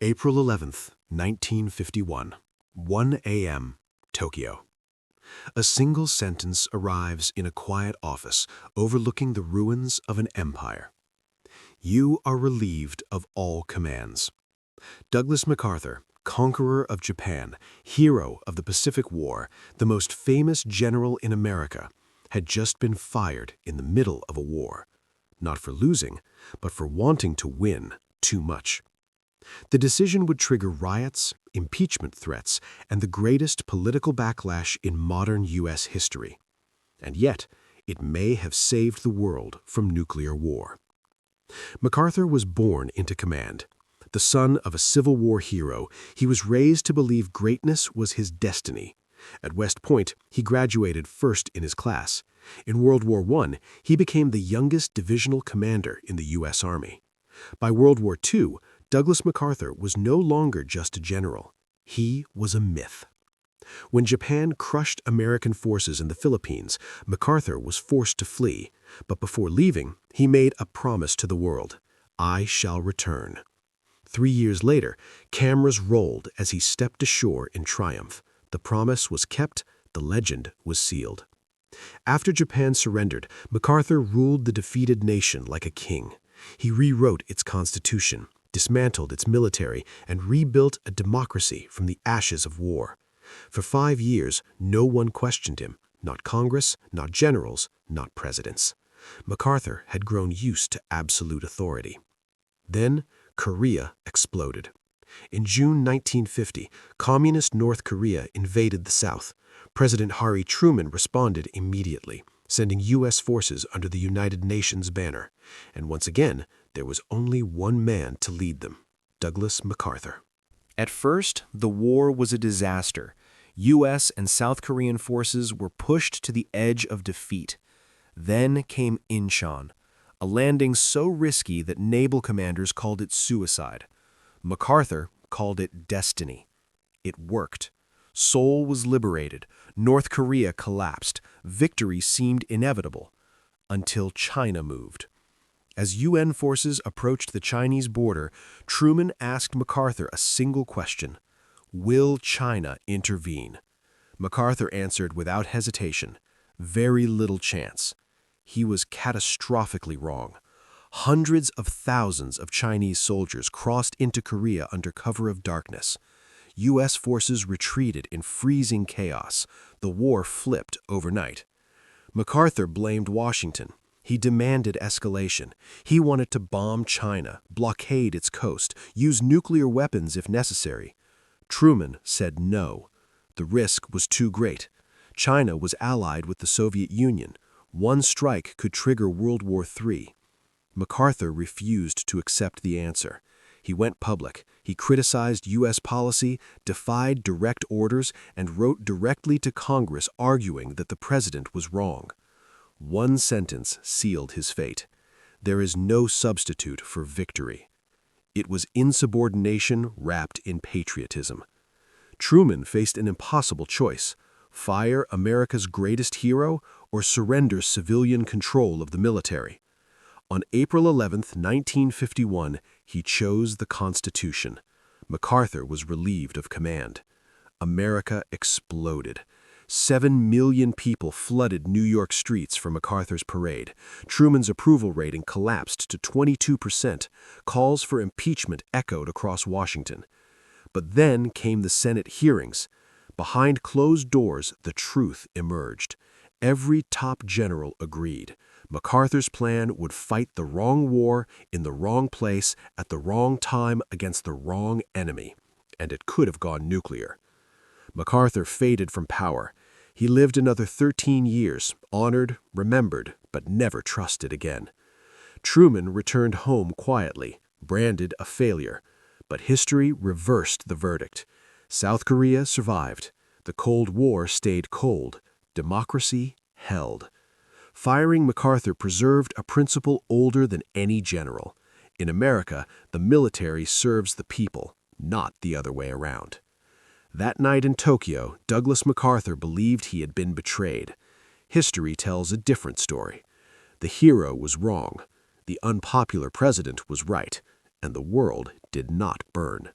April 11th, 1951, 1 a.m., Tokyo. A single sentence arrives in a quiet office overlooking the ruins of an empire. You are relieved of all commands. Douglas MacArthur, conqueror of Japan, hero of the Pacific War, the most famous general in America, had just been fired in the middle of a war, not for losing, but for wanting to win too much. The decision would trigger riots, impeachment threats, and the greatest political backlash in modern U.S. history. And yet, it may have saved the world from nuclear war. MacArthur was born into command. The son of a Civil War hero, he was raised to believe greatness was his destiny. At West Point, he graduated first in his class. In World War I, he became the youngest divisional commander in the U.S. Army. By World War II, Douglas MacArthur was no longer just a general. He was a myth. When Japan crushed American forces in the Philippines, MacArthur was forced to flee, but before leaving, he made a promise to the world: "I shall return." 3 years later, cameras rolled as he stepped ashore in triumph. The promise was kept, the legend was sealed. After Japan surrendered, MacArthur ruled the defeated nation like a king. He rewrote its constitution, dismantled its military, and rebuilt a democracy from the ashes of war. For 5 years, no one questioned him, not Congress, not generals, not presidents. MacArthur had grown used to absolute authority. Then, Korea exploded. In June 1950, Communist North Korea invaded the South. President Harry Truman responded immediately, sending U.S. forces under the United Nations banner. And once again, there was only one man to lead them: Douglas MacArthur. At first, the war was a disaster. U.S. and South Korean forces were pushed to the edge of defeat. Then came Incheon, a landing so risky that naval commanders called it suicide. MacArthur called it destiny. It worked. Seoul was liberated. North Korea collapsed. Victory seemed inevitable, until China moved. As UN forces approached the Chinese border, Truman asked MacArthur a single question: will China intervene? MacArthur answered without hesitation: very little chance. He was catastrophically wrong. Hundreds of thousands of Chinese soldiers crossed into Korea under cover of darkness. U.S. forces retreated in freezing chaos. The war flipped overnight. MacArthur blamed Washington. He demanded escalation. He wanted to bomb China, blockade its coast, use nuclear weapons if necessary. Truman said no. The risk was too great. China was allied with the Soviet Union. One strike could trigger World War III. MacArthur refused to accept the answer. He went public. He criticized U.S. policy, defied direct orders, and wrote directly to Congress arguing that the president was wrong. One sentence sealed his fate: there is no substitute for victory. It was insubordination wrapped in patriotism. Truman faced an impossible choice: fire America's greatest hero or surrender civilian control of the military. On April 11, 1951, he chose the Constitution. MacArthur was relieved of command. America exploded. 7 million people flooded New York streets for MacArthur's parade. Truman's approval rating collapsed to 22%. Calls for impeachment echoed across Washington. But then came the Senate hearings. Behind closed doors, the truth emerged. Every top general agreed. MacArthur's plan would fight the wrong war, in the wrong place, at the wrong time, against the wrong enemy. And it could have gone nuclear. MacArthur faded from power. He lived another 13 years, honored, remembered, but never trusted again. Truman returned home quietly, branded a failure. But history reversed the verdict. South Korea survived. The Cold War stayed cold. Democracy held. Firing MacArthur preserved a principle older than any general. In America, the military serves the people, not the other way around. That night in Tokyo, Douglas MacArthur believed he had been betrayed. History tells a different story. The hero was wrong. The unpopular president was right. And the world did not burn.